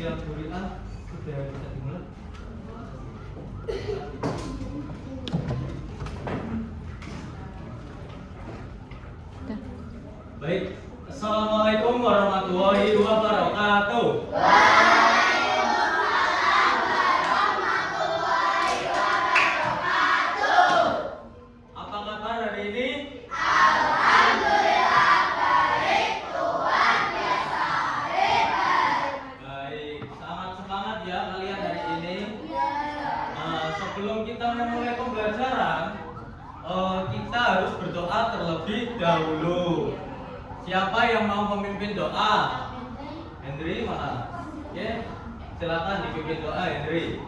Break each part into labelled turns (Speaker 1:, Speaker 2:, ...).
Speaker 1: yang Durian sudah bisa dimulai. Baik, Assalamualaikum warahmatullahi wabarakatuh. Apa kabar hari ini?
Speaker 2: Alhamdulillah baik, Tuhan biasa hebat.
Speaker 1: Baik, sangat semangat ya kalian hari ini. Sebelum kita memulai pembelajaran, kita harus berdoa terlebih dahulu. Siapa yang mau memimpin doa? Hendri mana? Oke, silakan dipimpin doa Hendri.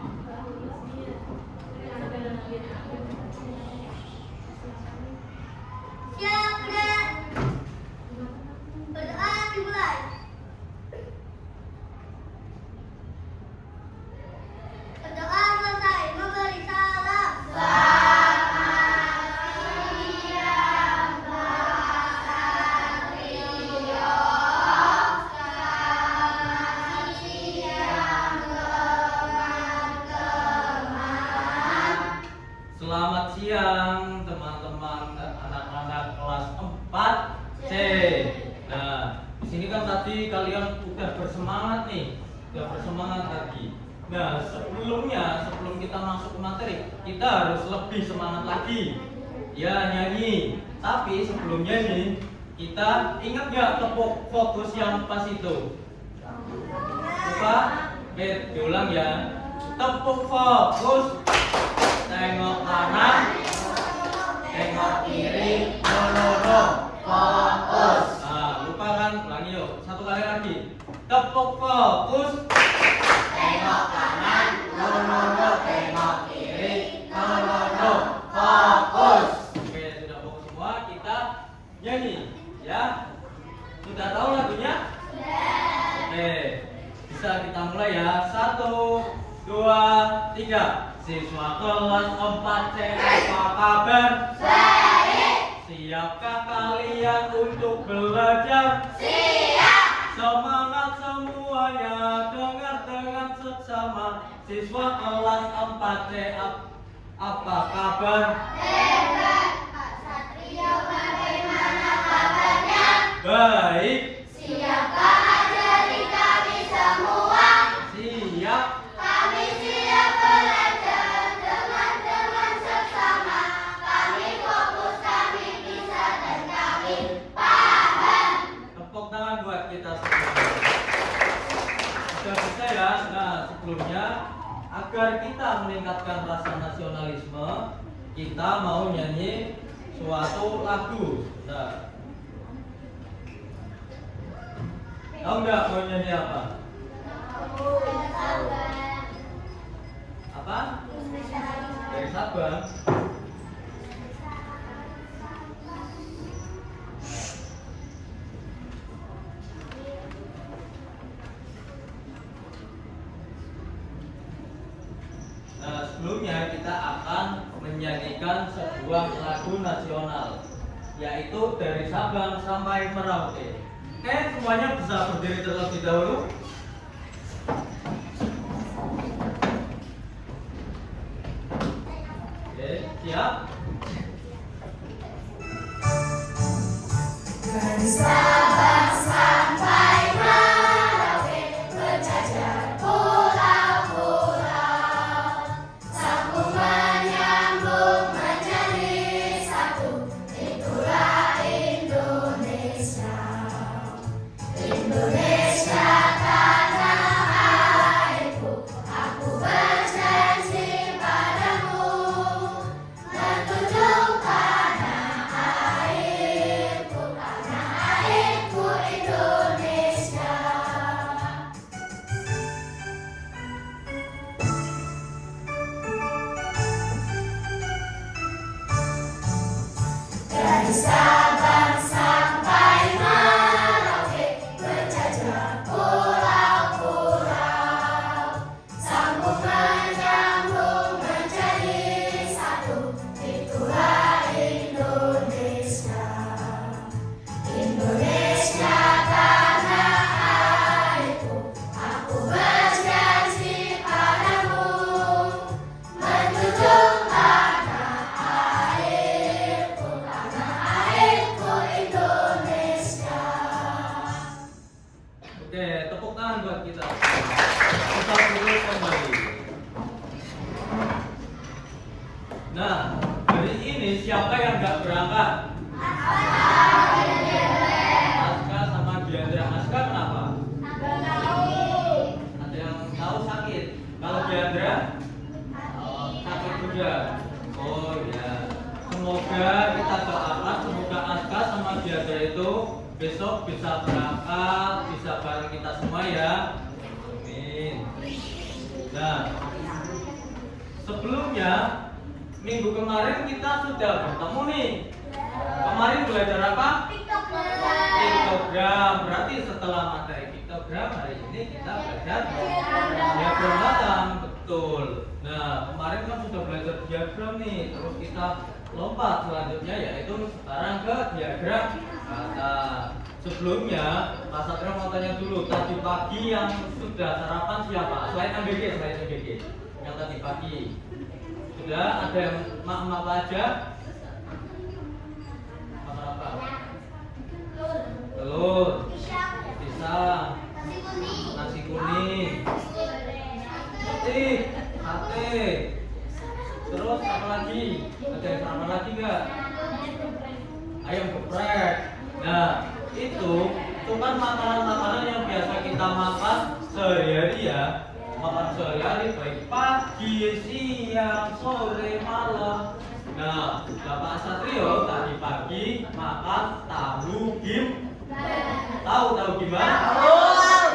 Speaker 2: Siap, Dek. Berdoa dimulai. Berdoa selesai, memberi salam.
Speaker 1: Selamat siang teman-teman anak-anak kelas 4C. Nah, di sini kan tadi kalian udah bersemangat nih, udah bersemangat tadi. Nah, sebelum kita masuk ke materi, kita harus lebih semangat lagi. Ya, nyanyi. Tapi sebelumnya nih, kita ingat gak tepuk fokus yang pas itu? Lupa? Oke, diulang ya. Tepuk fokus. Tengok kanan, tengok kiri, no, fokus. Nah, lupa kan? Ulangi yuk, satu kali lagi. Tepuk fokus. Tengok kanan, no, tengok kiri, no, fokus. Oke, sudah fokus semua, kita nyanyi, ya. Sudah tahu lagunya? Oke, bisa kita mulai ya. 1, 2, 3. Siswa kelas 4C, apa kabar?
Speaker 2: Baik.
Speaker 1: Siapkah kalian untuk belajar?
Speaker 2: Siap.
Speaker 1: Semangat semuanya, dengar dengan seksama. Siswa kelas 4C, apa kabar?
Speaker 2: Hebat. Pak Satrio, bagaimana kabarnya?
Speaker 1: Baik.
Speaker 2: Siapkah ajari kami semua?
Speaker 1: Siap.
Speaker 2: Kami siap belajar dengan seksama. Kami fokus, kami bisa, dan kami paham.
Speaker 1: Tepuk tangan buat kita semua. Sudah bisa ya. Nah, sebelumnya agar kita meningkatkan rasa nasionalisme, kita mau nyanyi suatu lagu. Nah, tahu nggak mau nyanyi apa? Apa? Dari Sabang. Nah, sebelumnya kita akan menyanyikan sebuah lagu nasional, yaitu dari Sabang sampai Merauke. Oke, semuanya bisa berdiri terlebih dahulu. Oke, siap?
Speaker 2: Dari Sabang sampai Merauke, berjajar pulau-pulau, sambung menyambung menjadi satu. Itulah Indonesia. Indonesia tanah airku, aku berjanji padamu, menunjuk tanah airku Indonesia. Dari Sabang sampai Merauke, berjajar pulau-pulau, sambung menyambung menjadi satu. Itulah Indonesia. Indonesia tanah airku, aku berjanji
Speaker 1: buat kita. Kita dulu kembali. Nah, hari ini siapa yang nggak berangkat? Aska sama Diandra. Aska kenapa? Ada yang tahu sakit. Kalau Diandra sakit juga. Oh ya. Semoga kita doakan semoga Aska sama Diandra itu besok bisa berangkat, bisa bareng kita semua ya. Amin. Nah, sebelumnya minggu kemarin kita sudah bertemu nih. Kemarin belajar apa? Piktogram. Berarti setelah materi piktogram hari ini kita belajar diagram batang. Betul. Nah, kemarin kan sudah belajar diagram nih. Terus kita lompat selanjutnya yaitu sekarang ke diagram batang. Sebelumnya, Mas Satria mau tanya dulu. Tadi pagi yang sudah sarapan siapa? Selain MBG. Yang tadi pagi sudah ada yang mak apa aja? Apa? Telur, pisang, nasi kuning, sate. Terus apa lagi? Ada yang apa lagi nggak? Ayam geprek. Nah, itu kan makanan-makanan yang biasa kita makan sehari-hari ya. Makan sehari-hari baik pagi, siang, sore, malam. Nah, Bapak Satrio tadi pagi makan tahu tahu gimana?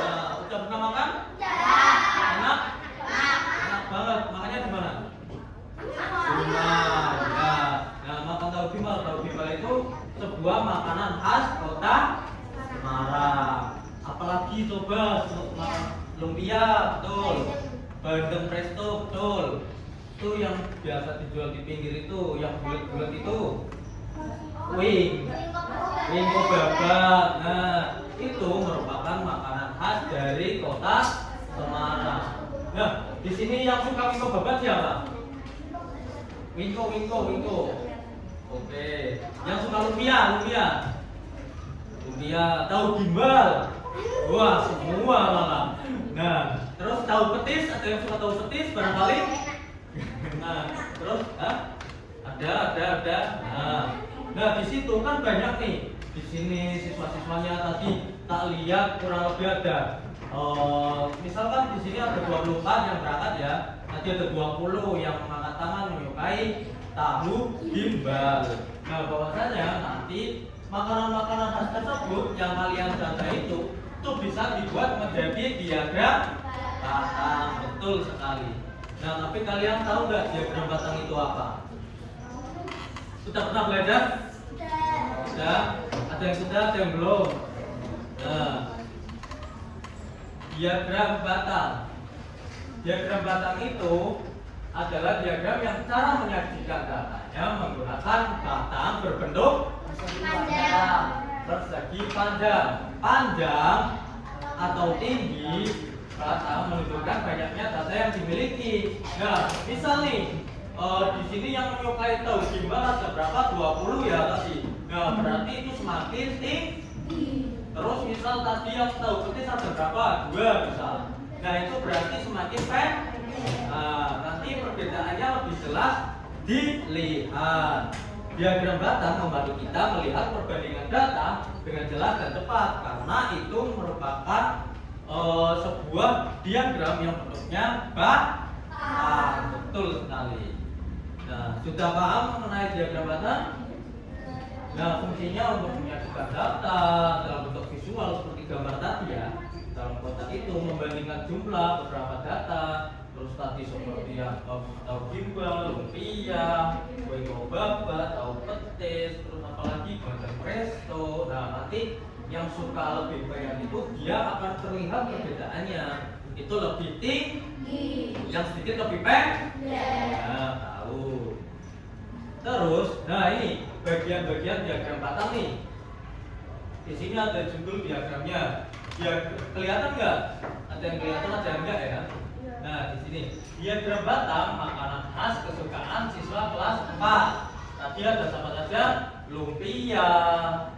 Speaker 1: Nah, udah pernah makan? Enak? Enak banget. Makannya di mana? Nah, makan tahu gimbal itu sebuah makanan khas kota Semarang. Apalagi coba makan lumpia, betul. Bandeng presto, betul. Itu yang biasa dijual di pinggir itu, yang bulat-bulat itu. Wing kobabak. Nah, itu merupakan makanan khas dari kota Semarang. Nah, di sini yang suka wing kobabak siapa? Wingko. Oke. Yang suka lumpia. Tahu gimbal. Wah, semua malah. Nah, terus tahu petis, ada yang suka tahu petis barangkali? Nah, terus ada. Nah, di situ kan banyak nih. Di sini siswa-siswanya tadi tak lihat kurang lebih ada. Misalkan di sini ada 24 yang berangkat ya. Nanti ada 20 yang mengangkat tangan menyukai tahu gimbal. Nah, bahwasanya nanti makanan-makanan khas tersebut yang kalian jaga itu bisa dibuat menjadi diagram batang. Betul sekali. Nah, tapi kalian tahu nggak diagram batang itu apa? Sudah pernah belajar? Sudah? Ada yang sudah, ada yang belum? Nah, diagram batang. Diagram batang itu adalah diagram yang cara menyajikan datanya menggunakan batang berbentuk persegi panjang atau tinggi. Batang menunjukkan banyaknya data yang dimiliki. Nah, misal nih, di sini yang menyukai tahu gimbal ada berapa? 20 ya tadi. Nah, berarti itu semakin tinggi. Terus misal tadi yang tahu petis ada berapa? 2 misal. Nah, itu berarti semakin pendek. Nah, nanti perbedaannya lebih jelas dilihat. Diagram batang membantu kita melihat perbandingan data dengan jelas dan cepat karena itu merupakan sebuah diagram yang bentuknya batang. Betul sekali. Nah, sudah paham mengenai diagram batang? Nah, fungsinya untuk menyajikan data dalam bentuk visual seperti gambar tadi ya. Dalam kotak itu membandingkan jumlah beberapa data. Terus tadi seperti yang tahu gimbal, lumpia, kue kobabak, tahu petis, terus apalagi bandeng presto. Nah, nanti yang suka lebih banyak itu dia akan terlihat perbedaannya. Itu lebih tinggi, yang sedikit lebih pendek. Nah, tahu. Terus, nah ini bagian-bagian diagram batang nih. Di sini ada judul diagramnya. Ya, kelihatan nggak? Ada yang kelihatan, ada yang enggak ya? Nah, di sini diagram batang makanan khas kesukaan siswa kelas 4. Tadi ada siapa saja? lumpia,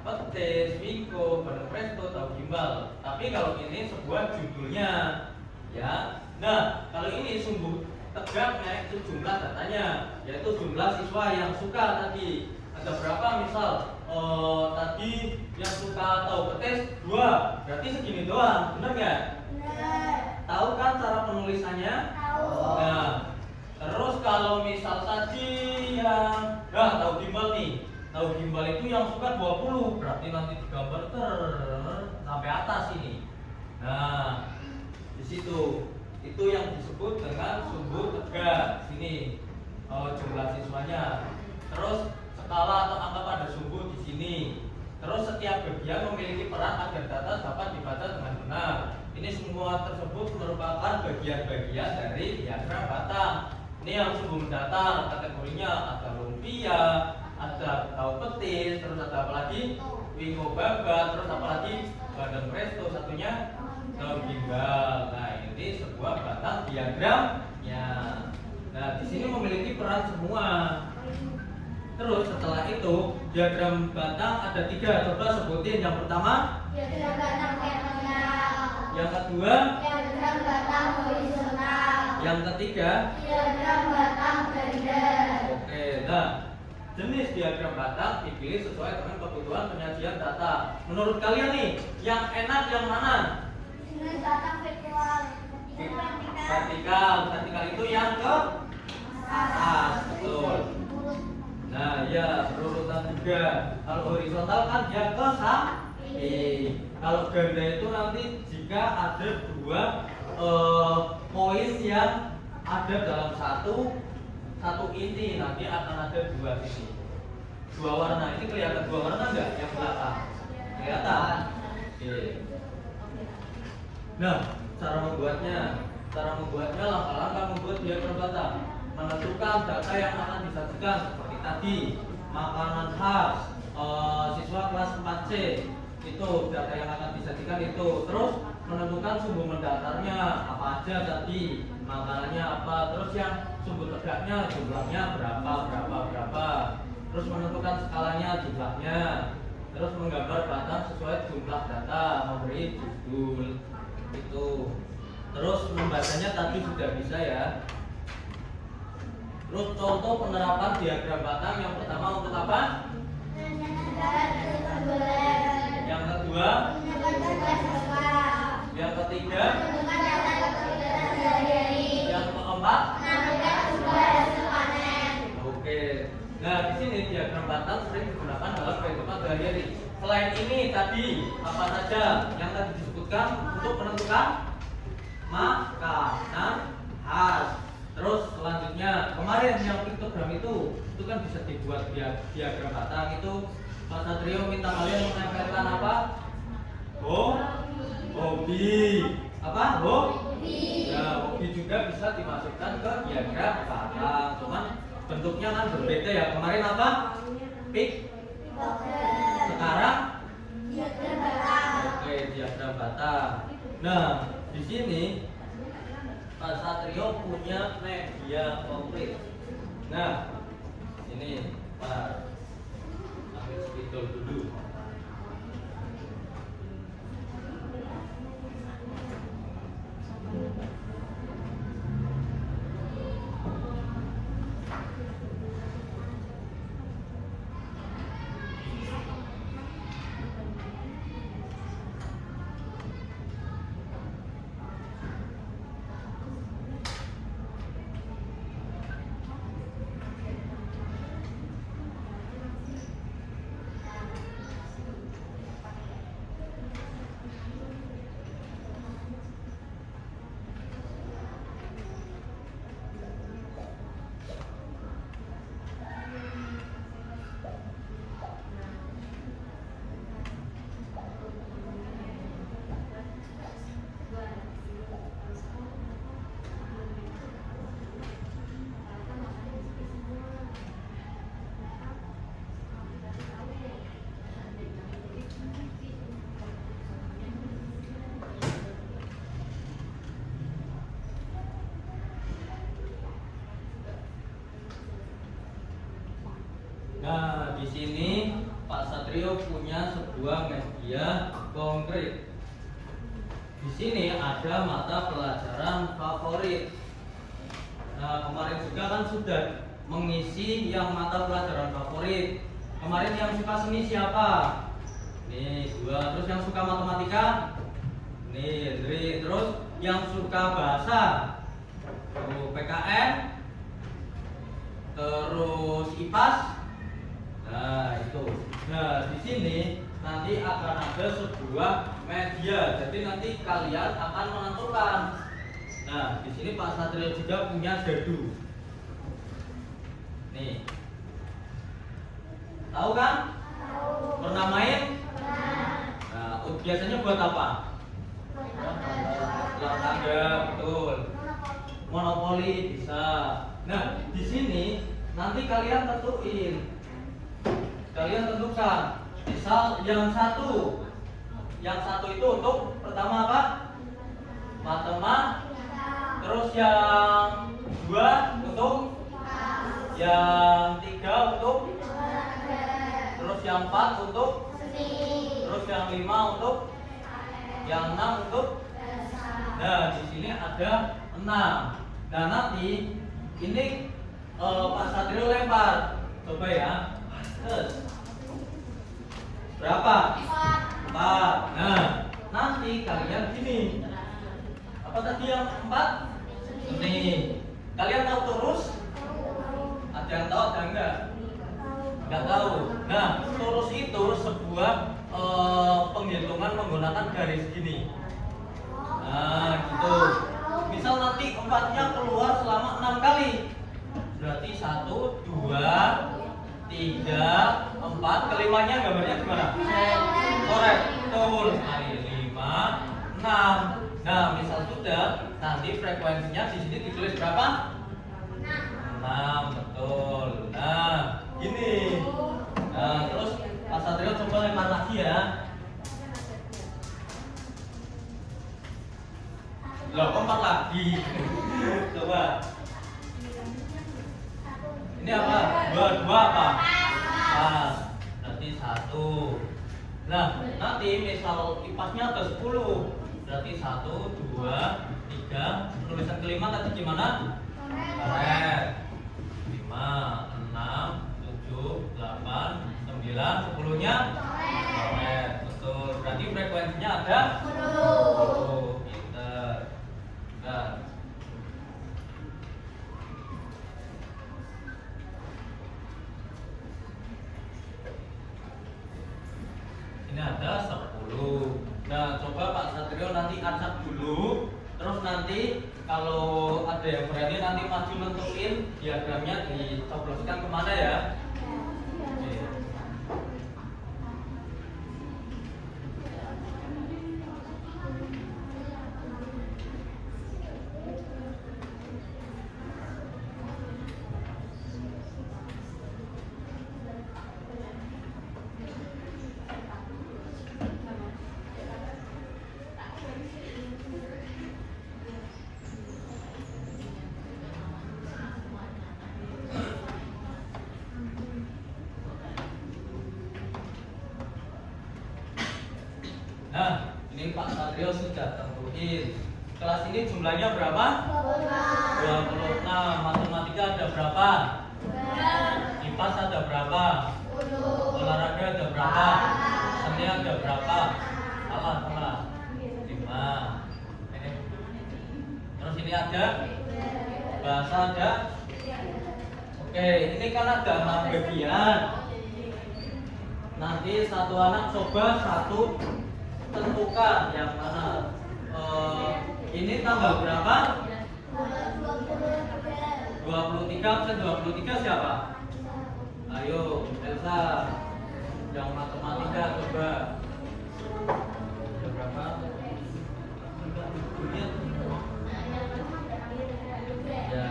Speaker 1: petis, wiko, bandeng presto, tahu gimbal. Tapi kalau ini sebuah judulnya, ya. Nah, kalau ini sumbu tegaknya itu jumlah datanya, yaitu jumlah siswa yang suka tadi. Ada berapa misal? Tadi yang suka tahu petis 2, berarti segini doang, bener nggak?
Speaker 2: Benar.
Speaker 1: Tahu kan cara penulisannya?
Speaker 2: Tahu.
Speaker 1: Nah, terus kalau misal tadi yang tahu gimbal nih. Tahu gimbal itu yang suka 20, berarti nanti digambar sampai atas ini. Nah, di situ itu yang disebut dengan sumbu tegak. Sini jumlah siswanya. Terus skala atau angka pada sumbu di sini. Terus setiap bagian memiliki peran agar data dapat dibaca dengan benar. Ini semua tersebut merupakan bagian-bagian dari diagram batang. Ini yang sumbu mendatar, kategorinya ada lumpia, ada tahu petis, terus ada apa lagi? Wiko babat, terus apa lagi? Bandeng presto, satunya tahu gimbal. Nah, ini sebuah batang diagramnya. Nah, di sini memiliki peran semua. Terus setelah itu diagram batang ada 3. Coba sebutin. Yang pertama,
Speaker 2: Diagram batang vertikal.
Speaker 1: yang kedua,
Speaker 2: Diagram batang horizontal.
Speaker 1: yang ketiga.
Speaker 2: Diagram batang ganda.
Speaker 1: Oke, nah jenis diagram batang dipilih sesuai dengan kebutuhan penyajian data. Menurut kalian nih, yang enak yang mana?
Speaker 2: Jenis batang vertikal.
Speaker 1: Vertikal itu yang ke atas, betul. Nah, ya berurutan juga. Kalau horizontal kan dia ke samping. Kalau ganda itu nanti jika ada 2 poin yang ada dalam satu inti, nanti akan ada 2 sisi, 2 warna. Ini kelihatan 2 warna enggak? Yang belakang kelihatan. Oke. Nah, cara membuatnya langkah-langkah membuat diagram batang. Menentukan data yang akan disajikan seperti tadi, makanan khas siswa kelas 4C, itu data yang akan disajikan itu. Terus menentukan sumbu mendatarnya apa aja tadi, makanannya apa, terus yang sumbu tegaknya jumlahnya berapa. Terus menentukan skalanya jumlahnya. Terus menggambar batang sesuai jumlah data, memberi judul itu. Terus membacanya tadi sudah bisa ya. Terus contoh penerapan diagram batang yang pertama untuk apa? Yang kedua? Yang ketiga? Yang keempat? Oke. Nah, di sini diagram batang sering digunakan dalam kehidupan sehari-hari. Selain ini tadi apa saja yang tadi disebutkan untuk menentukan makanan khas. Terus selanjutnya kemarin yang piktogram itu kan bisa dibuat diagram batang. Itu Mas Satrio minta kalian menempelkan apa? Hobi. Apa? Hobi. Ya, hobi juga bisa dimasukkan ke diagram batang. Cuman bentuknya kan berbeda ya. Kemarin apa? Sekarang
Speaker 2: diagram batang.
Speaker 1: Oke, diagram batang. Nah, di sini Pak Satrio punya media konkret. Nah, ini Pak ambil spidol dulu. Nah, di sini Pak Satrio punya sebuah media konkret. Di sini ada mata pelajaran favorit. Nah, kemarin juga kan sudah mengisi yang mata pelajaran favorit. Kemarin yang suka seni siapa? Nih, 2. Terus yang suka matematika? Nih, 3. Terus yang suka bahasa? Tuh, PKN. Terus IPAS. Nah, itu. Nah, di sini nanti akan ada sebuah media. Jadi nanti kalian akan menentukan. Nah, di sini Pak Satrio juga punya dadu. Nih. Tahu kan?
Speaker 2: Tahu.
Speaker 1: Pernah main?
Speaker 2: Pernah.
Speaker 1: Nah, biasanya buat apa? Olahraga, betul. Monopoli bisa. Nah, di sini nanti kalian tentuin. Kalian tentukan. Misal yang satu itu untuk pertama apa? Matematika. Terus yang 2 untuk, yang 3 untuk, terus yang 4 untuk, terus yang 5 untuk, yang 6 untuk. Nah, di sini ada 6. Nah, nanti ini Pak Satrio lempar. Coba ya. Berapa? 4. Nah, nanti kalian gini. Apa tadi yang 4? Ini. Kalian tahu terus? Ada yang tahu, ada enggak? Enggak tahu. Nah, torus itu sebuah penghitungan menggunakan garis gini. Nah, gitu. Misal nanti 4-nya keluar selama 6 kali. Berarti 1, 2, 3, 4. Kelimanya gambarnya gimana? Korek. Betul. 5, 6. Nah, misal sudah, nanti frekuensinya di sini ditulis berapa? 6. Betul. Nah, gini. Nah, terus Pak Satrio coba lempar lagi ya. Loh, lempar lagi. Coba. Ini apa? 2 apa? Pas. Berarti 1. Nah, nanti misal IPASnya ada 10. Berarti 1, 2, 3. Penulisan kelima tadi gimana? Korek. 5, 6, 7, 8, 9, 10-nya korek. Betul. Berarti frekuensinya ada 10. Pinter. Nah. Ini ada 10. Nah, coba Pak Satrio nanti acak dulu. Terus nanti kalau ada yang berani nanti maju nentuin diagramnya dicobloskan kemana ya? Oke. Nah, ini Pak Satrio sudah tentuin. Kelas ini jumlahnya berapa? 26. Matematika ada berapa? IPAS ada berapa? Olahraga ada berapa? Seni ada berapa? Salah. 5. Ini. Terus ini ada? Bahasa ada? Oke, ini kan ada 6 bagian. Nanti satu anak coba satu tentukan yang mana. Ini tanggal berapa? 23. Absen 23 siapa? Ayo, Elsa. Yang matematika coba. Ada berapa? Ya.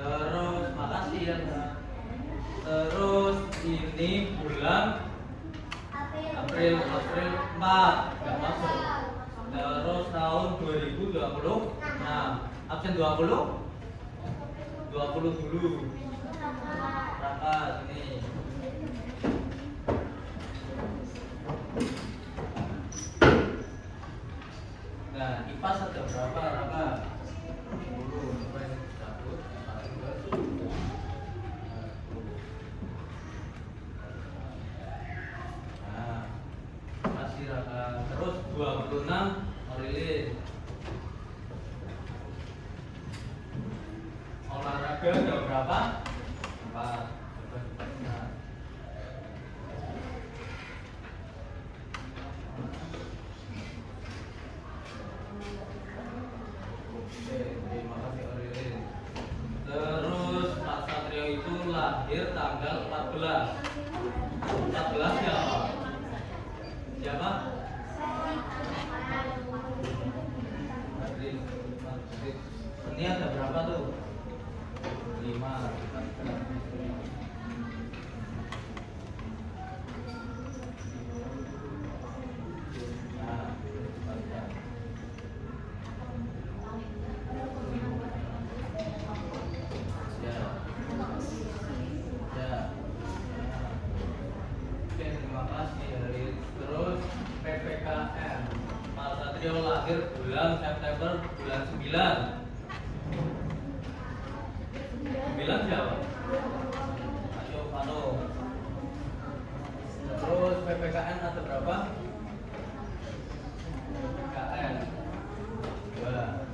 Speaker 1: Terus makasih ya. Terus ini bulan April 4 nggak masuk. Terus tahun 2020 absen 20 dulu. Raka sini. Nah, IPAS ada berapa, Raka? 10. Sampai 1, 2, 3. Nah, masih Raka. Terus 26 Orilin. Olahraga ada berapa? 4. Nah. Oke, terima kasih Orilin. Terus Pak Satrio itu lahir tanggal 14. 14 siapa? Siapa? Madrid. Ini ada berapa tuh? 5. Lahir bulan September bulan 9. 9 siapa? Ayo Pano. Terus PPKN ada berapa? PPKN 2.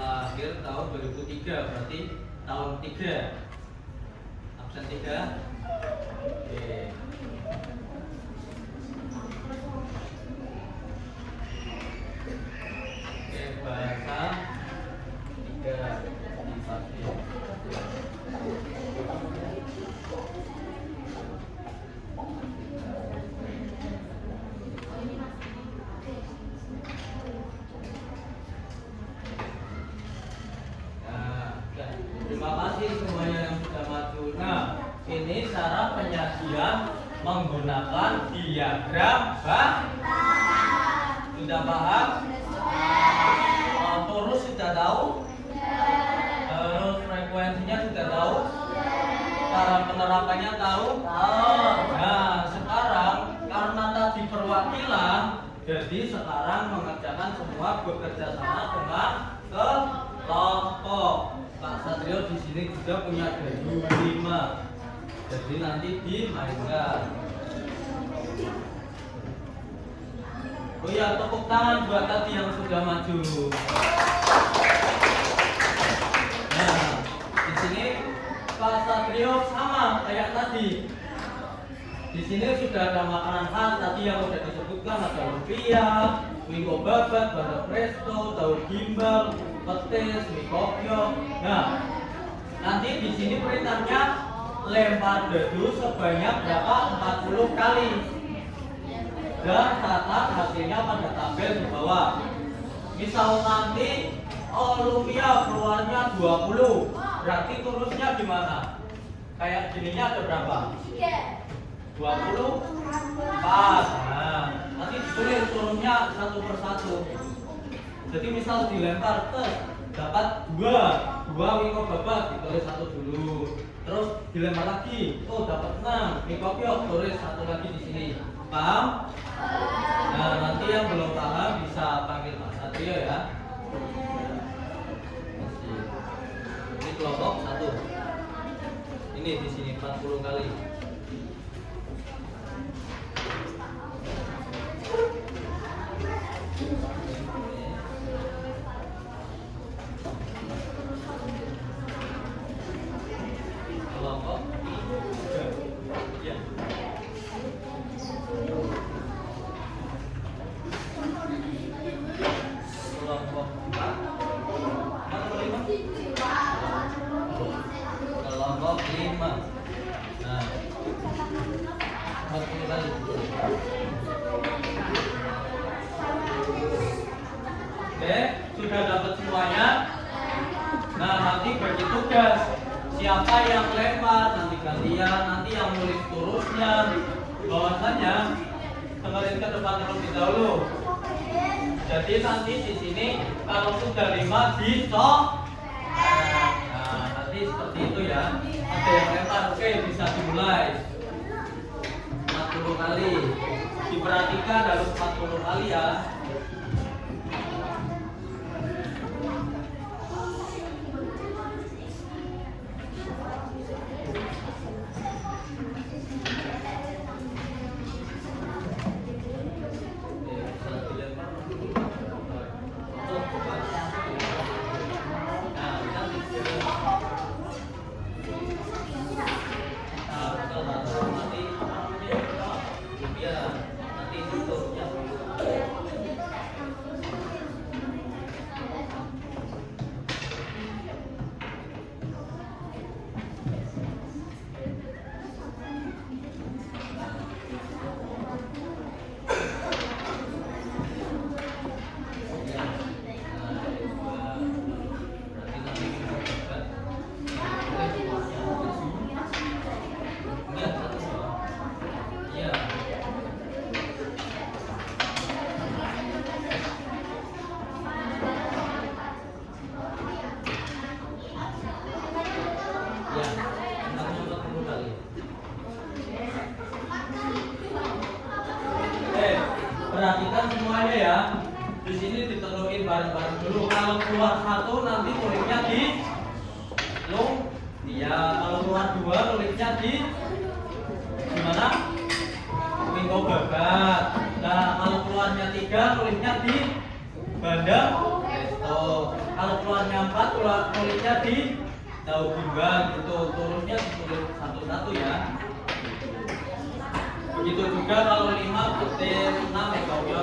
Speaker 1: Lahir tahun 2003, berarti tahun 3. Absen 3. Oke. Oke, bahasa 3 divasi. Terima kasih semuanya yang sudah maju. Nah, ini cara penyajian menggunakan diagram sudah paham? Torus sudah tahu? Terus frekuensinya sudah tahu? Cara penerapannya tahu? Nah, sekarang karena tadi perwakilan, jadi sekarang mengerjakan semua bekerja sama dengan kelompok. Pak Satrio di sini juga punya dadu 5. Jadi nanti dimainkan. Oh ya, tepuk tangan buat tadi yang sudah maju. Nah, di sini Pak Satrio sama kayak tadi. Di sini sudah ada makanan khas tadi yang sudah disebutkan, ada lumpia, wingko babat, bandeng presto, tahu gimbal, petis, mie kopiok. Nah, nanti di sini perintahnya lempar dadu sebanyak berapa? 40 kali. Dan catat hasilnya pada tabel di bawah. Misal nanti lumpia keluarnya 20, berarti turusnya gimana? Kayak gininya ada berapa? 20? Pas. Nah, nanti ditulis turunnya satu persatu. Jadi misal dilempar dapat 2 wingko babat, ditulis 1 dulu. Terus dilempar lagi, dapat 6 wingko piok, tulis 1 lagi di sini. Paham? Nah, nanti yang belum paham bisa panggil Pak Satrio ya. Ini kelompok 1. Ini di sini 40 kali. Kelompok 3. Ya. Kelompok 4. Kelompok 5. Nah, sudah dapat semuanya. Nah, nanti bagi tugas siapa yang lempar nanti gantian, nanti yang nulis terusnya. Bahwasanya dengerin ke depan terlebih dahulu. Jadi nanti di sini kalau sudah 5 dicok. Nah, nanti seperti itu ya. Ada yang lempar, oke bisa dimulai. 40 kali. Diperhatikan harus 40 kali ya. Perhatikan semuanya ya. Di sini ditentuin bareng-bareng dulu. Kalau keluar satu nanti tulisnya di long. Ya, kalau keluar dua tulisnya di gimana? Minggu babat. Nah, kalau keluarnya 3 tulisnya di bandar resto. Kalau keluarnya 4 tulisnya di tahu bimbang gitu. Turunnya ditulis satu-satu ya. Begitu juga kalau 5 petir 6 ya kau ya.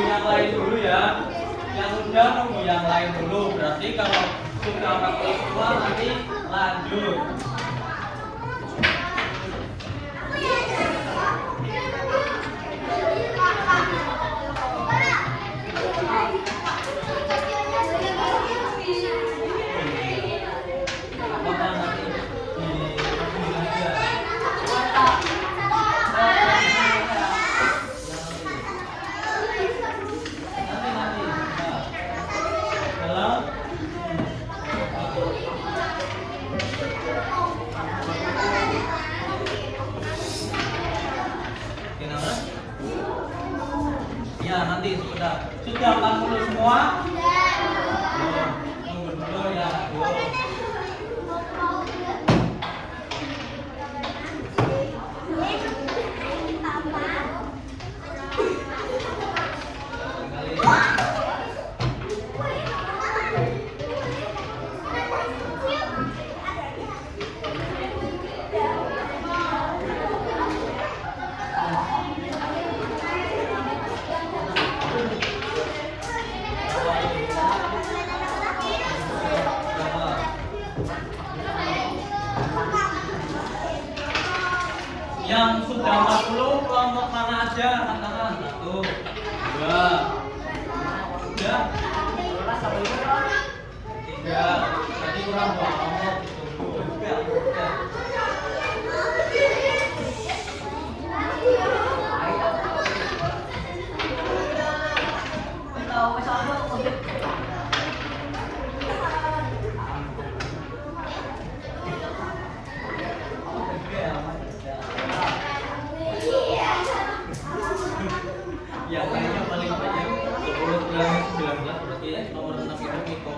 Speaker 1: Yang lain dulu ya, yang udah nunggu yang lain dulu. Berarti kalau sudah 42 nanti lanjut. Apakah nanti di aja? Nanti. Dalam kenapa? Ya nanti sudah 40 semua. Tunggu dulu ya. Yang sudah 40 kelompok mana aja? Angkat tangan. 1, 2, 3, 3. Tadi kurang 2 kelompok. Tunggu. Yang lainnya paling banyak 10 19 berarti nomor 6 itu Miko.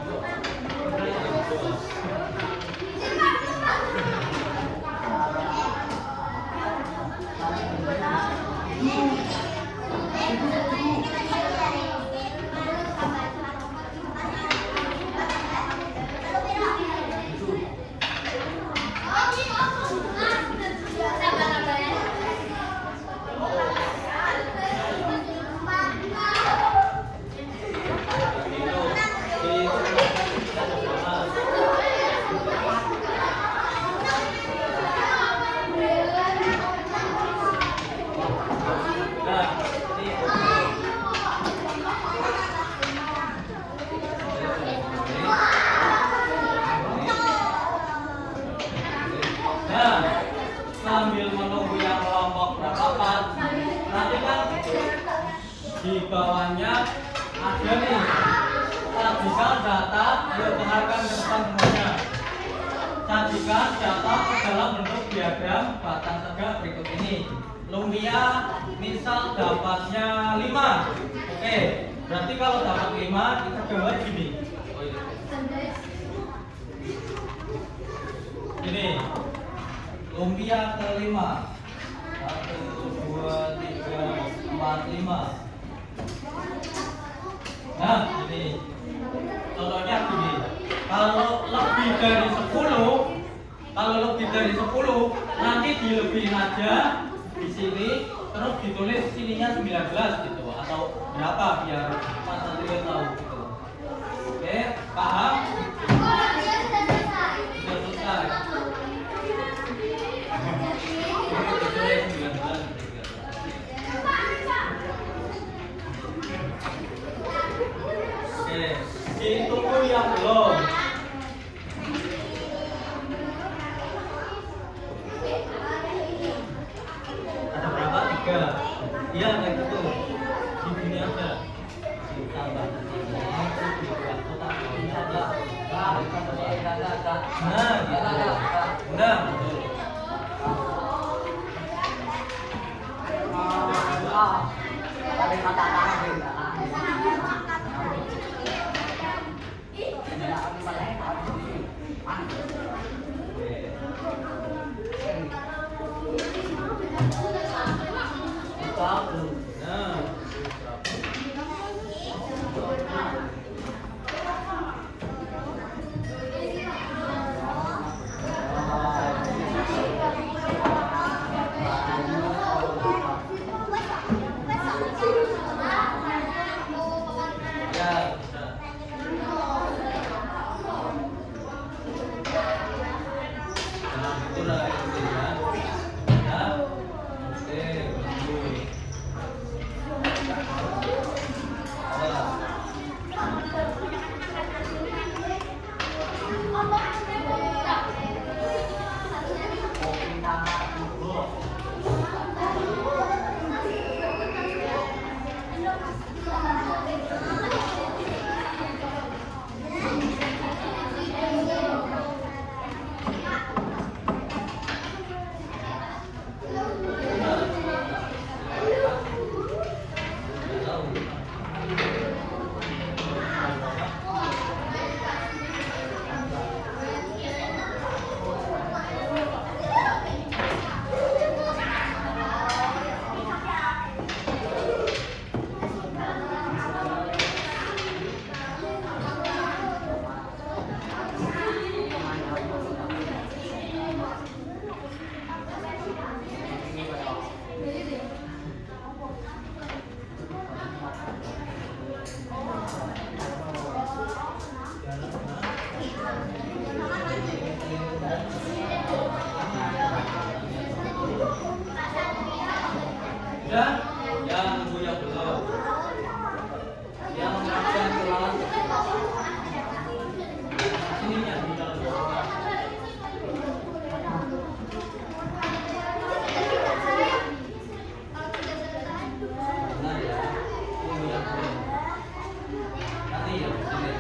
Speaker 1: sambil menunggu yang kelompok berpapat, nanti kan di bawahnya ada nih sajikan data, yuk dengarkan ke depan semuanya. Sajikan data dalam bentuk diagram batang tegak berikut ini. Lumpia misal dapatnya 5. Oke, berarti kalau dapat 5 kita gambar gini. Ini lumpia kelima. 1, 2, 3, 4, 5. Nah, ini contohnya gini. Kalau lebih dari 10, nanti dilebihin aja di sini, terus ditulis sininya 19 gitu, atau berapa biar Pak Satrio tahu gitu. Oke, paham? Sudah selesai. Ditulis 19. Oke, ditunggu yang belum. Ada berapa? 3. Iya, kayak gitu. Di sini aja. Ditambah. Nah, gitu. Nah, betul. Dan yang nunggu yang belum, yang akan kelas ini yang di dalam nah ya, nunggu yang belum, nanti ya sini.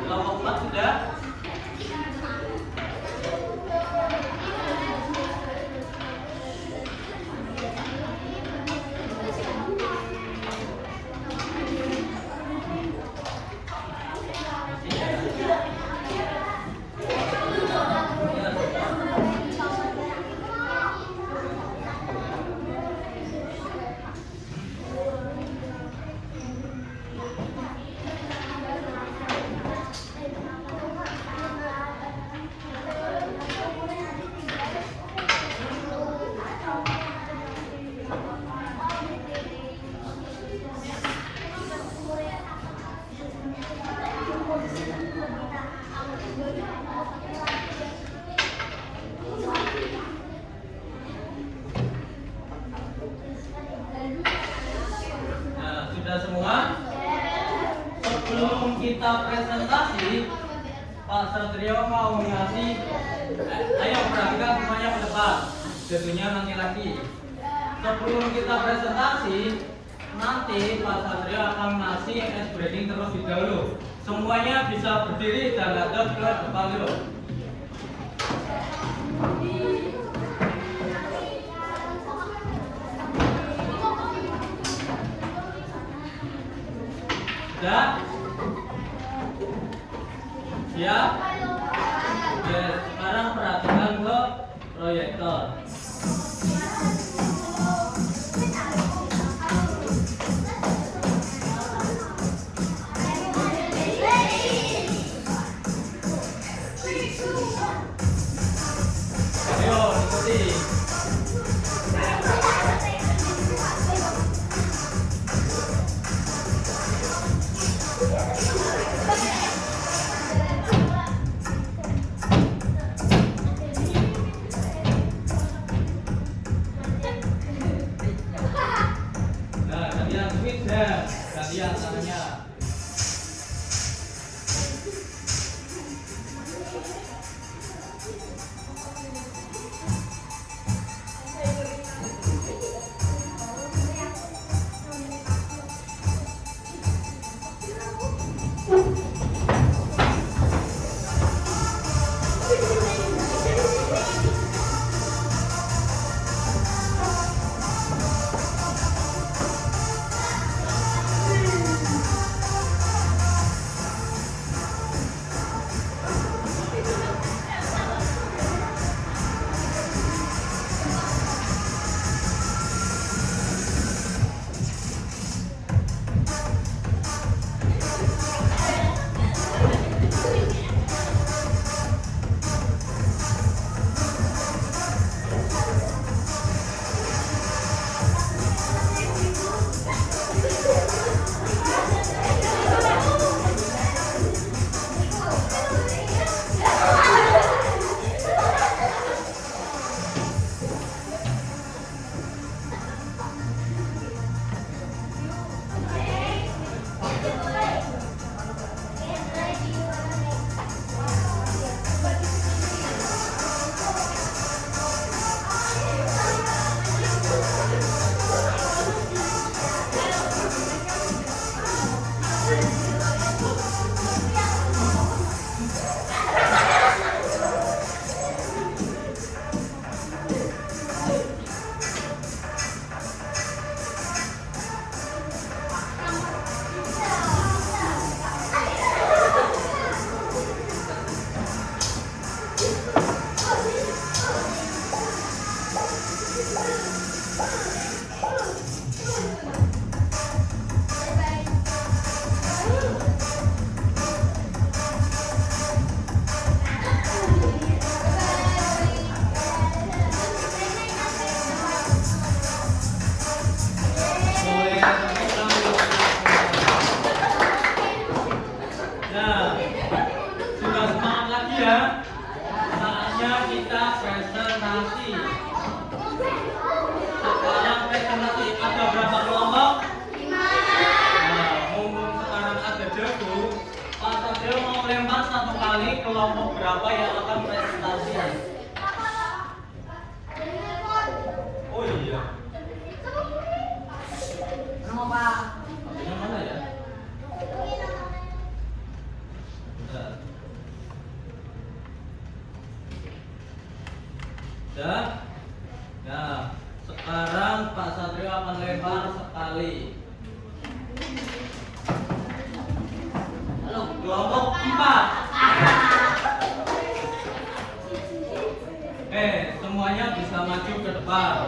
Speaker 1: Kelompok 4 sudah. Sudah semua? Sebelum kita presentasi, Pak Satrio mau ngasih, ayo perhatikan semuanya ke depan, tentunya nanti lagi. Sebelum kita presentasi, nanti Pak Satrio akan ngasih ice breaking terlebih dahulu. Semuanya bisa berdiri dan hadap ke depan dulu. Sudah? Siap? Ya, sekarang perhatikan ke proyektor. Ayo, ikuti. Nah, gantian switch ya, gantian tangannya. kelompok berapa yang akan presentasi? Oh iya. Nama Pak. Yang mana ya? depan.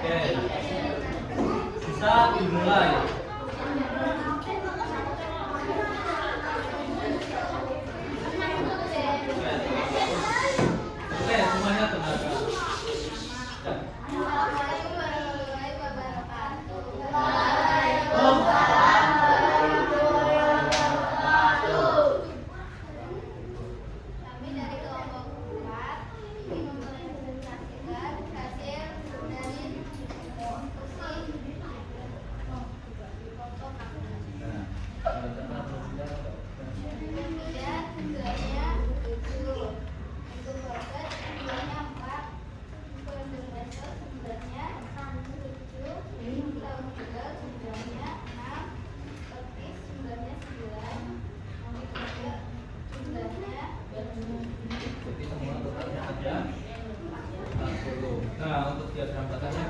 Speaker 1: Oke. Bisa dimulai. Oke, semuanya tenang.
Speaker 2: Kami dari kelompok 4 ingin mempresentasikan hasil dari diskusi kelompok kami. Kemudian jumlahnya 7, untuk proses jumlahnya 4, penduduk jumlahnya 7, tabel jumlahnya 6, petis jumlahnya 9, nomor kerja jumlahnya
Speaker 1: Jadi semua totalnya ada 40. Nah, untuk diagram batasnya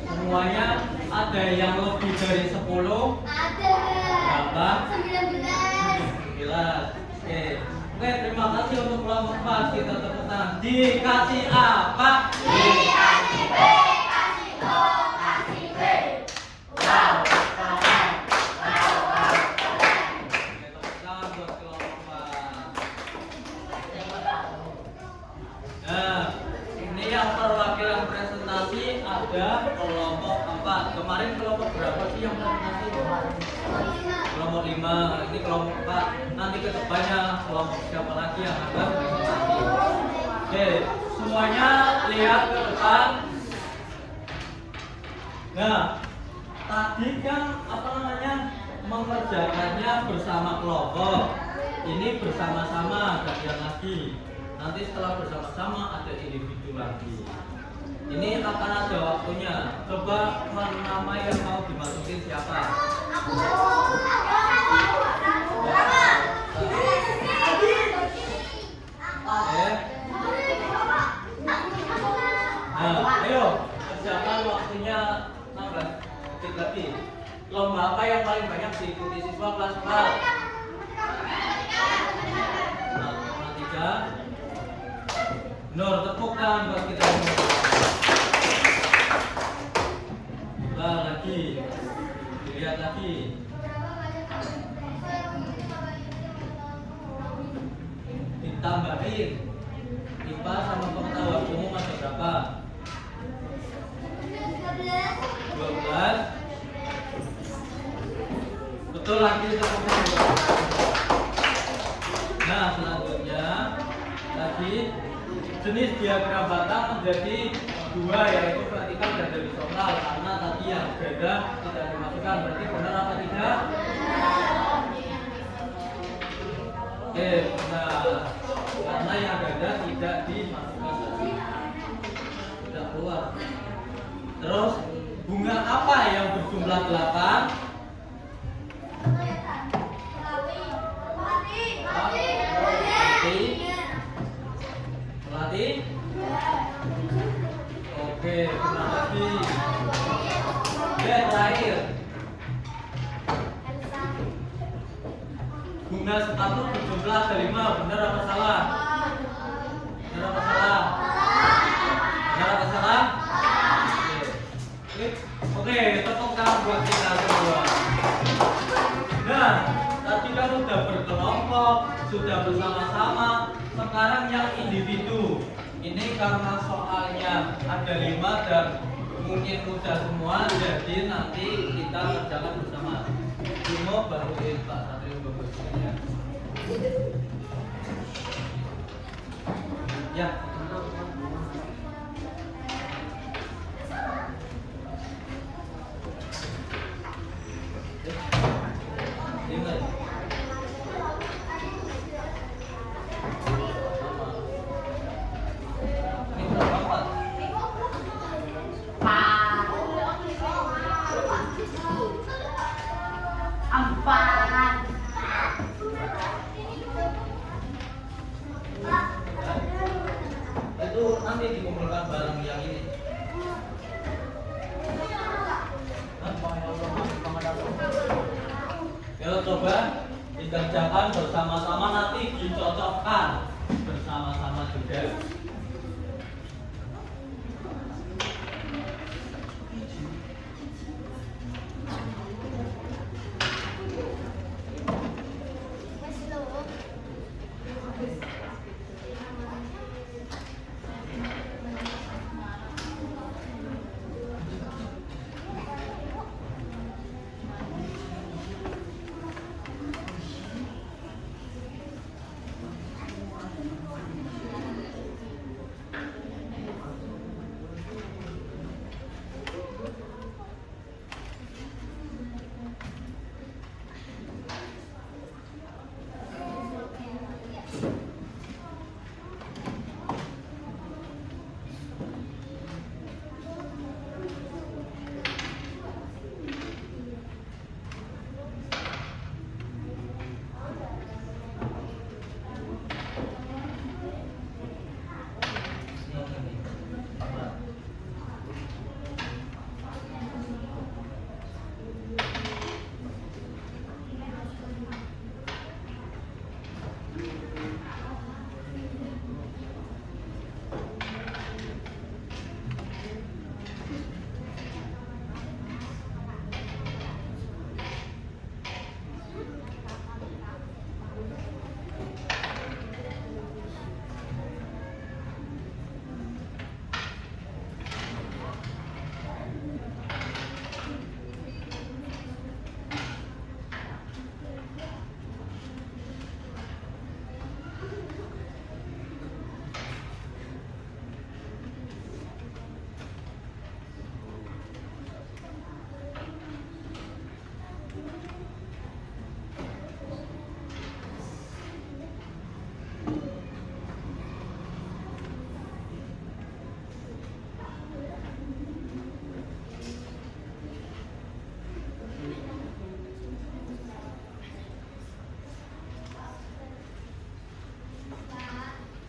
Speaker 1: semuanya ada yang lebih dari 10.
Speaker 2: ada
Speaker 1: Berapa?
Speaker 2: 19.
Speaker 1: 9. Oke. Oke, terima kasih untuk kelompok 4. Kita tepuk tangan. Dikasih apa?
Speaker 2: Dikasih B, kasih O, kasih B. Wow, keren. Wow, keren.
Speaker 1: Oke, tepuk tangan buat kelompok 4. Nah, ini yang perwakilan presentasi ada kelompok 4. Kemarin kelompok berapa sih yang presentasi? Kelompok 5. Ini kelompok 4. Nanti ke depannya kelompok siapa lagi yang akan presentasi? Oke, semuanya lihat ke depan. Nah, tadi kan apa namanya mengerjakannya bersama kelompok. Ini bersama-sama bagian lagi. Nanti setelah bersama-sama ada individu lagi. Ini akan ada waktunya. Coba nama yang mau dimasukin siapa? Nah, ayo kerjakan waktunya 16 detik lagi. Lomba apa yang paling banyak diikuti siswa kelas 4? Matematika. Nur, tepuk tangan buat kita semua. Nah, lagi. Dilihat lagi. Ditambahin. IPA sama pengetahuan umum ada berapa? 12. Betul lagi tepuk tangan. Nah, selanjutnya lagi jenis diagram batang menjadi 2, yaitu vertikal dan horizontal. Karena tadi yang beda tidak dimasukkan, berarti benar apa tidak? Oke, benar. Karena yang beda tidak dimasukkan tadi, tidak keluar. Terus bunga apa yang berjumlah 8? Melati? Oke, benar lagi. Oke, terakhir. Bunga sepatu berjumlah ada 5. Benar apa salah? Benar apa salah? Benar apa salah? Oke, tepuk tangan buat kita semua. Nah, tadi kan sudah berkelompok, sudah bersama-sama. Sekarang yang individu. Ini karena soalnya ada 5 dan mungkin mudah semua, jadi nanti kita kerjakan bersama. Timo bantuin Pak Satrio bagusnya. Ya. Ingat. Ini berapa, Pak?
Speaker 3: Empat.
Speaker 1: itu nanti dikumpulkan barang yang ini. Kalau coba dikerjakan bersama-sama, nanti dicocokkan bersama-sama juga.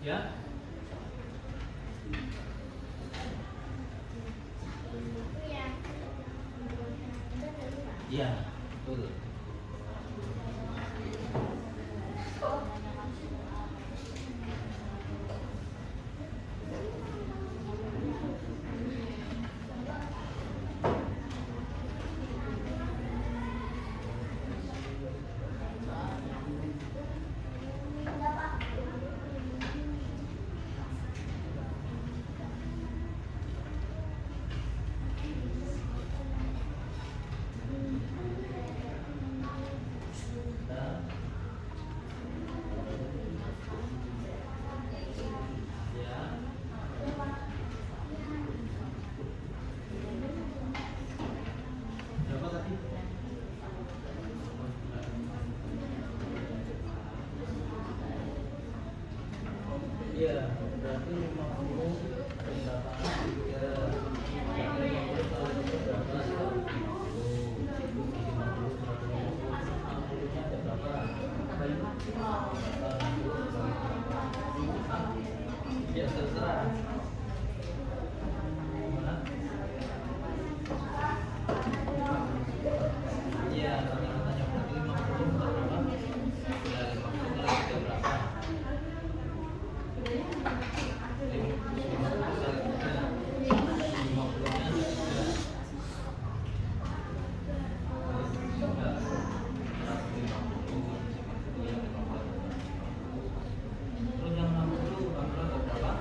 Speaker 1: Ya. Iya, betul. Iya, berarti 50 pendataan juga. Yang 50 kalau itu berapa? 50 nya ada berapa? Ya terserah. Mana? Iya, tanya berarti 50 berapa? Ya 50 kalau itu berapa? Terus yang 60 berapa?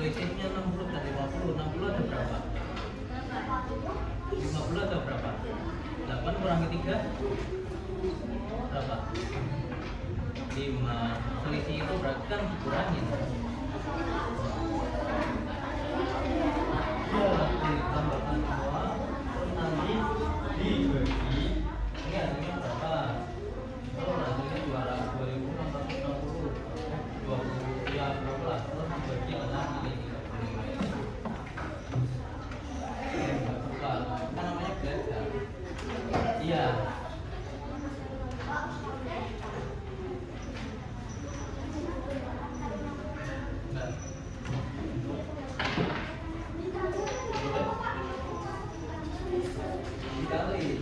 Speaker 1: selisihnya 60 dan 50. 60 ada berapa? 50 ada berapa? 8 kurangi 3 berapa? 5. Selisih itu berarti kan dikurangin. Ya, ditambahkan semua nanti dibagi. Ini hasilnya berapa? Kalau hasilnya 2.660, 20 ya berapa? Terus dibagi dengan ini 35. Kan namanya belajar. Iya.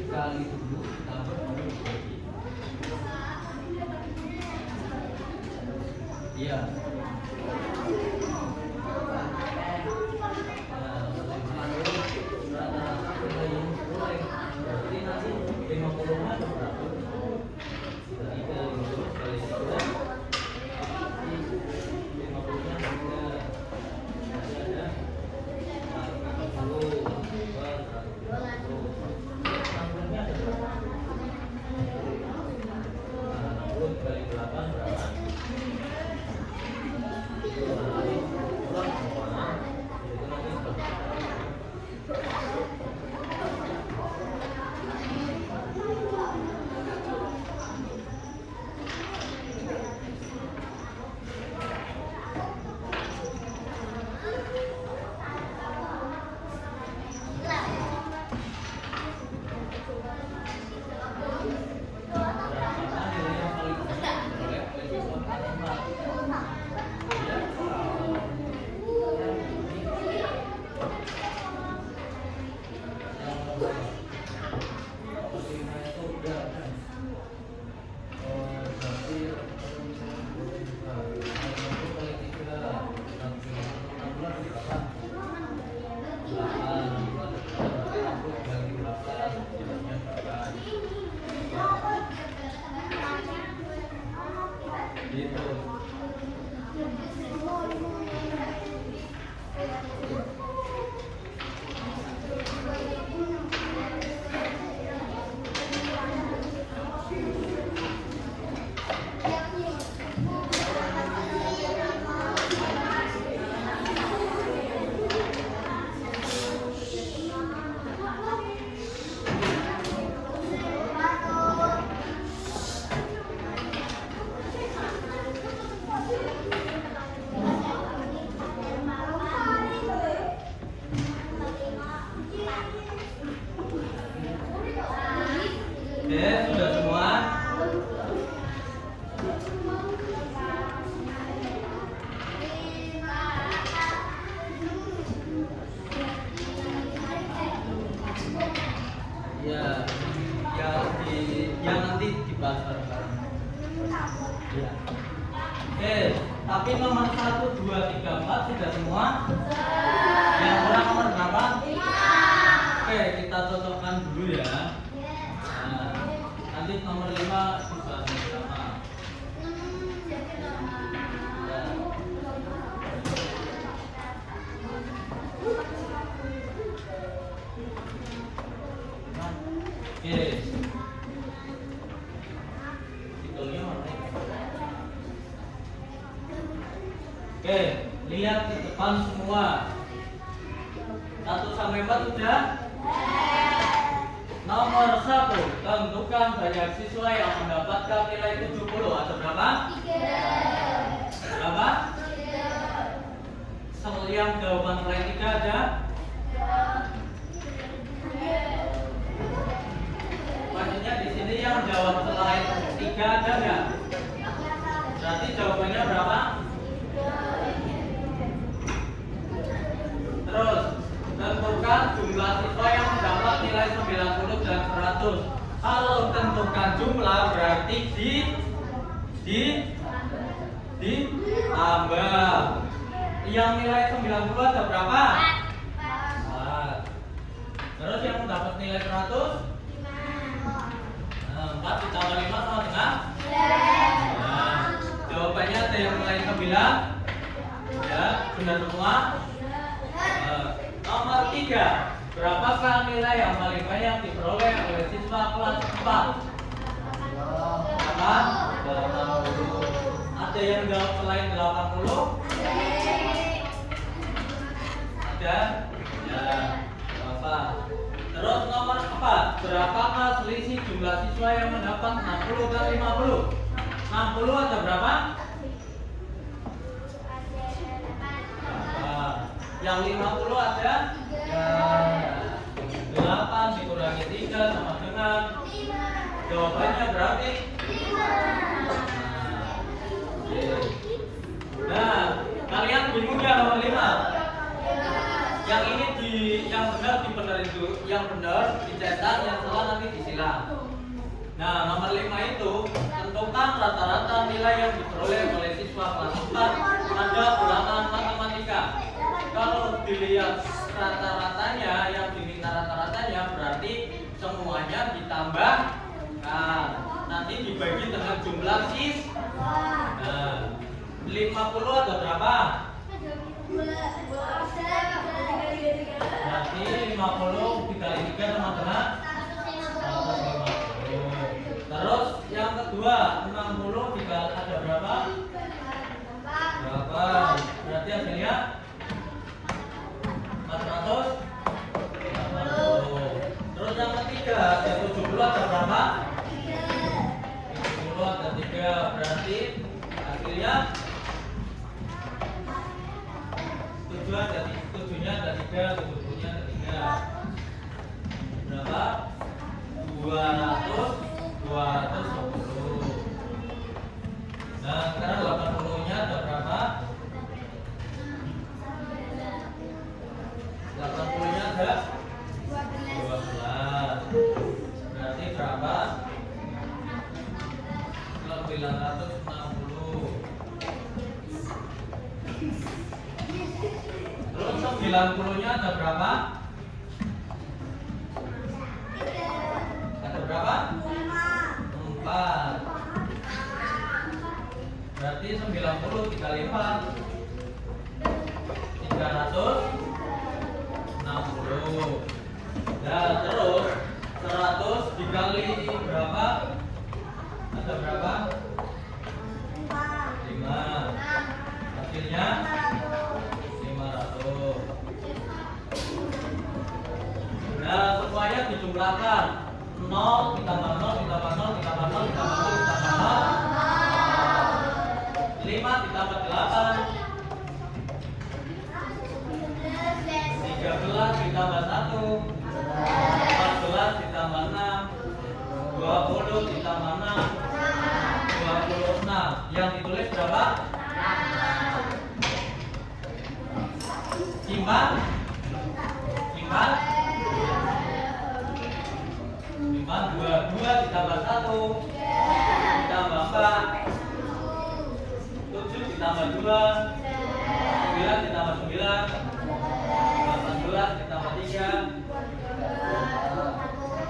Speaker 1: Kali dulu tambah baru dibagi. Iya. Berarti nanti 50-an berapa? Jadi kali 10 50-nya ada 40 kali 8 berapa? Oke, sudah semua? Ya, yang nanti dibahas bareng-bareng. Ya. Oke, tapi nomor 1, 2, 3, 4 sudah semua? Yang kurang nomor berapa? Oke, kita cocokkan dulu ya. Nah, nanti nomor 5 dibahas bersama. Oke. Titelnya mana? Oke, lihat ke depan semua. 1 sampai 4 sudah? Nomor 1, tentukan banyak siswa yang mendapatkan nilai 70. Ada berapa? 3. Berapa? 3. Yang jawaban selain 3 ada? Maksudnya di sini yang jawab selain 3 ada nggak? Berarti jawabannya berapa? Terus tentukan jumlah siswa yang mendapat nilai 90 dan 100. Kalau tentukan jumlah berarti ditambah. Yang nilai 90 ada berapa? 4. Terus yang mendapat nilai 100? 4 ditambah 5 sama dengan? Nah, jawabannya ada yang nilai 9. Ya, benar semua? Nomor 3. Berapakah nilai yang paling banyak diperoleh oleh siswa kelas 4? 80. Ada yang jawab selain 80? Ada? Ya, berapa? Terus nomor 4. Berapakah selisih jumlah siswa yang mendapat 60 dan 50? 60 ada berapa? Yang 50 ada? Ya. 8 dikurangi 3 sama dengan? Jawabannya berarti? 5. Nah, kalian bingung ya nomor 5? Yang ini yang benar dibenerin dulu, yang benar dicetak, yang salah nanti disilang. Nah, nomor 5 itu tentukan rata-rata nilai yang diperoleh oleh siswa kelas 4 pada ulangan matematika. Kalau dilihat rata-ratanya, yang diminta rata-ratanya berarti semuanya ditambah. Nah, nanti dibagi dengan jumlah siswa. Nah, 50 ada berapa? Berarti 50 dikali 3 sama dengan 150. Terus yang kedua 60 dikali ada berapa? 8. Berarti hasilnya 480. Terus yang ketiga ada 70 ada berapa? 70 ada 3. Berarti hasilnya 7-nya ada 3, 70-nya ada 3. Berapa? 220. Nah, sekarang 80-nya ada berapa? 80-nya ada 12. Berarti berapa? 960. Terus 90-nya ada berapa? Ada berapa? 4. Berarti 90 dikali 4 360. Nah, terus 100 dikali berapa? Ada berapa? 5. Hasilnya 500. Nah, semuanya dijumlahkan. 0 ditambah 0 ditambah 0 ditambah 0 ditambah 0 ditambah 0. 5 ditambah 8. 13 ditambah 1. 14 ditambah 6. 20 ditambah 6. 26. Yang ditulis berapa? Simpan. Simpan. 22 ditambah 1 ditambah 4. 7 ditambah 2. 9 ditambah 9. 18 ditambah 3.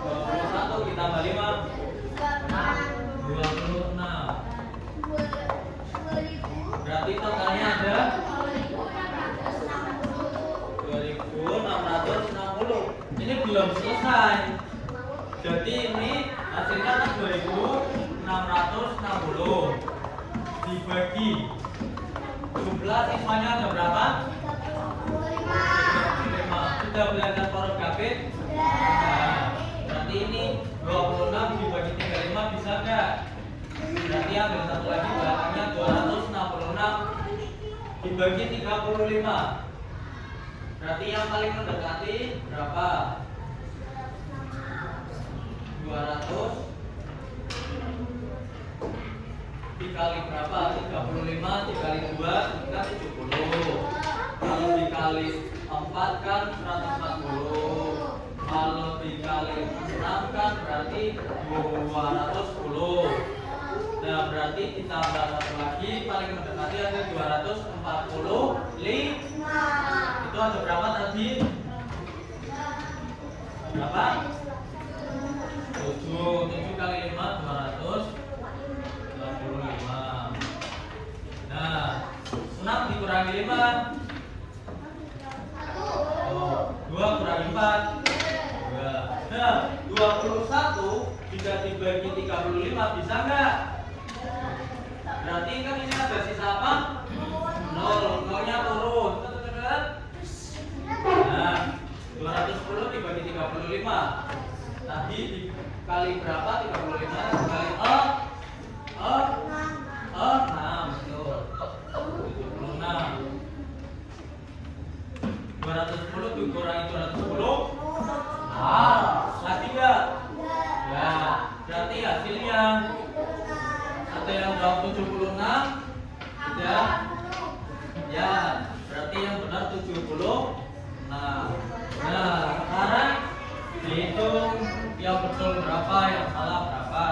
Speaker 1: 21 ditambah 5. 26. Berarti totalnya ada 2660. Ini belum selesai. Jadi ini hasilnya kan 2660 dibagi jumlah siswanya ada berapa? 35. Sudah belajar poros gabit? Nah, berarti ini 26 dibagi 35 bisa enggak? Berarti ambil satu lagi belakangnya 266 dibagi 35. Berarti yang paling mendekati berapa? 200 dikali berapa? 35 dikali 2 kan 70. Kalau dikali 4 kan 140. Kalau dikali 6 kan berarti 210. Nah, berarti ditambah satu lagi paling mendekati ada 245. Itu ada berapa tadi? Berapa? 7 kali 5 225. Nah, 6 dikurangi 5. Oh, 2 kurangi 4. 2. Nah, 21 jika dibagi 35 bisa nggak? Berarti kan ini ada sisa apa? 0. 0-nya turun. Nah, 210 dibagi 35. Tadi dikali berapa? 35 dikali 6. Betul. 76. 210 dikurangi 210. Lagi enggak? Ya, berarti hasilnya ada yang jawab 76. Ya. Ya, berarti yang benar 70. Nah, sekarang dihitung yang betul berapa, yang salah berapa.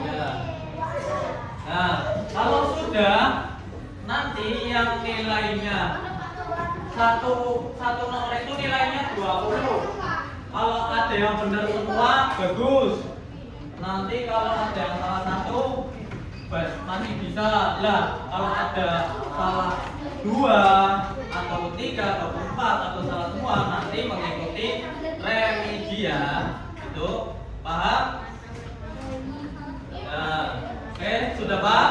Speaker 1: Ya. Nah, kalau sudah nanti yang nilainya satu nomor itu nilainya 20. Kalau ada yang benar semua bagus. Nanti kalau ada yang salah satu masih bisa lah. Kalau ada salah 2 atau 3 atau 4 atau salah semua nanti mengikuti remedi ya. Itu paham? Nah, oke, sudah paham?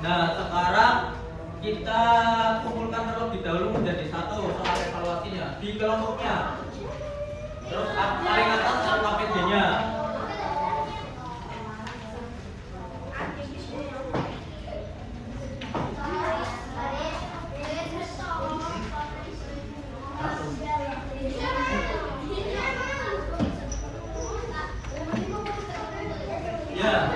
Speaker 1: Nah, sekarang kita kumpulkan terlebih dahulu menjadi satu soal evaluasinya di kelompoknya. Terus paling atas adalah PD-nya. Ya.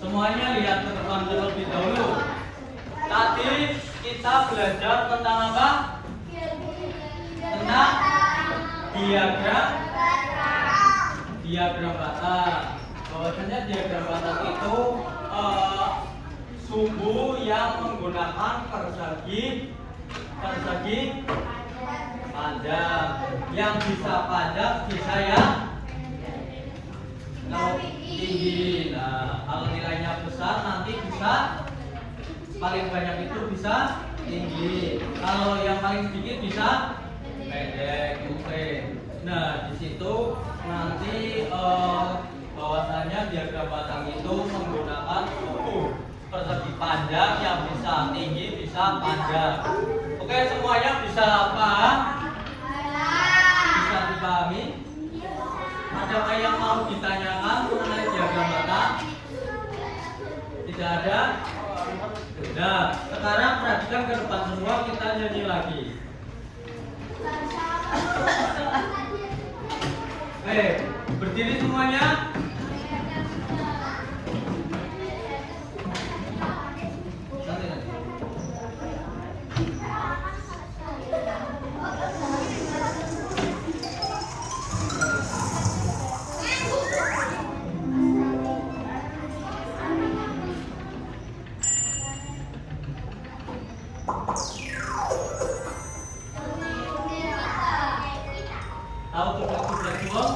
Speaker 1: Semuanya lihat ke depan terlebih dahulu. Tadi kita belajar tentang apa? Tentang diagram batang. Bahwasanya diagram batang itu sumbu yang menggunakan persegi panjang. Yang bisa panjang bisa yang tinggi. Nah, kalau nilainya besar nanti bisa paling banyak itu bisa tinggi. Kalau yang paling sedikit bisa pendek, Nah, di situ nanti bahwasanya diagram batang itu menggunakan sumbu persegi panjang yang bisa tinggi, bisa panjang. Oke, semuanya bisa paham? Bisa dipahami? Adakah yang mau ditanyakan mengenai diagram batang? Tidak ada? Nah, sekarang perhatikan ke depan semua, kita nyanyi lagi. Berdiri semuanya. Tahu tugas semua?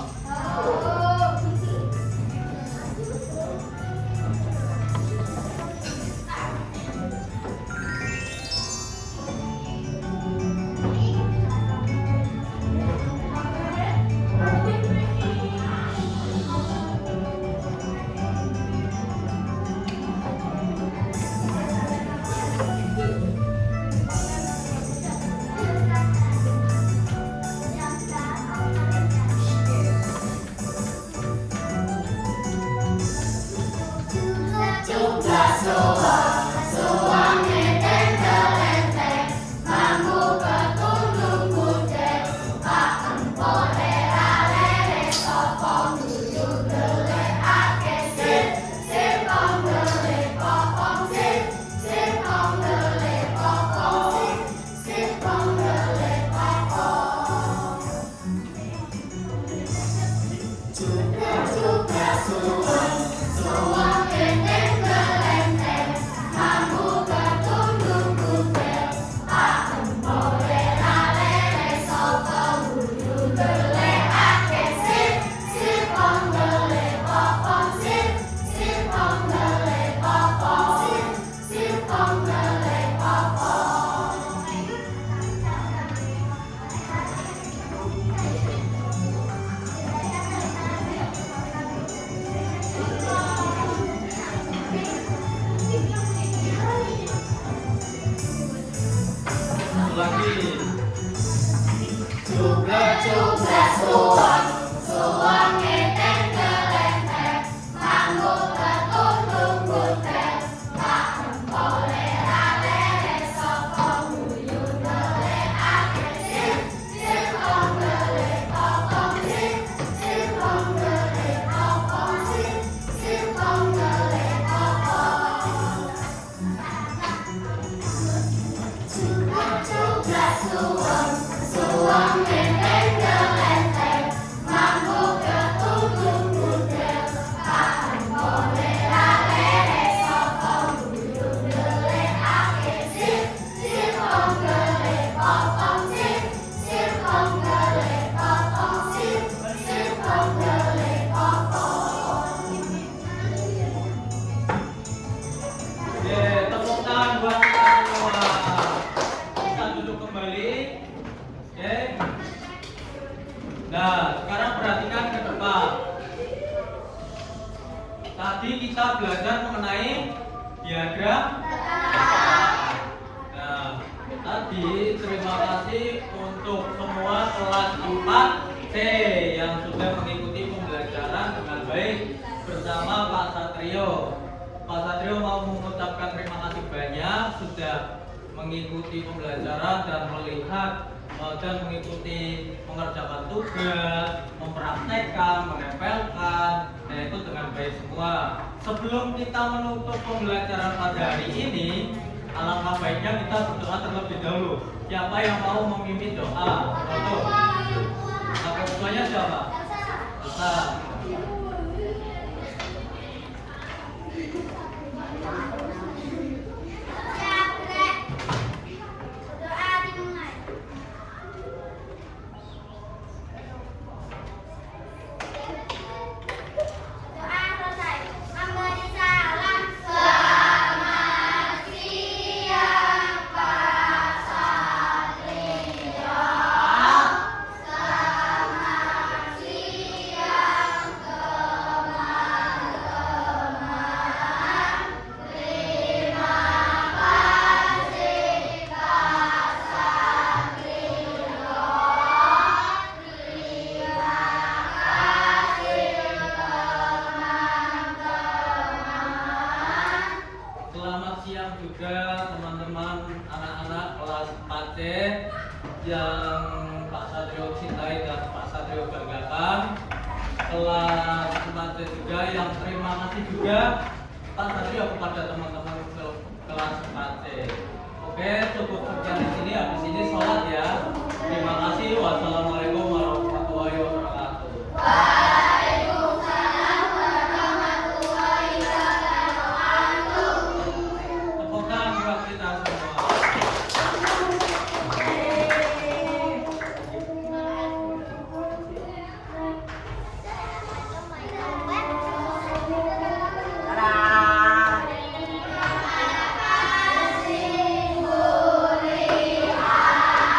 Speaker 1: Lagi. Oke, tepuk tangan buat kita semua. Kita duduk kembali. Oke. Nah, sekarang perhatikan ke depan. Tadi kita belajar mengenai diagram. Nah, tadi terima kasih untuk semua kelas 4C yang sudah mengikuti pembelajaran dengan baik bersama Pak Satrio. Pak Satrio mau mengucapkan terima kasih banyak sudah mengikuti pembelajaran dan melihat dan mengikuti mengerjakan tugas, mempraktekkan, menempelkan, dan itu dengan baik semua. Sebelum kita menutup pembelajaran pada hari ini, alangkah baiknya kita berdoa terlebih dahulu. Siapa yang mau memimpin doa? Betul. Nah, ketuanya siapa? Elsa. Juga teman-teman anak-anak kelas 4C yang Pak Satrio cintai dan Pak Satrio banggakan, kelas 4C juga yang terima kasih juga Pak Satrio kepada teman-teman kelas 4C. Oke, cukup sekian di sini.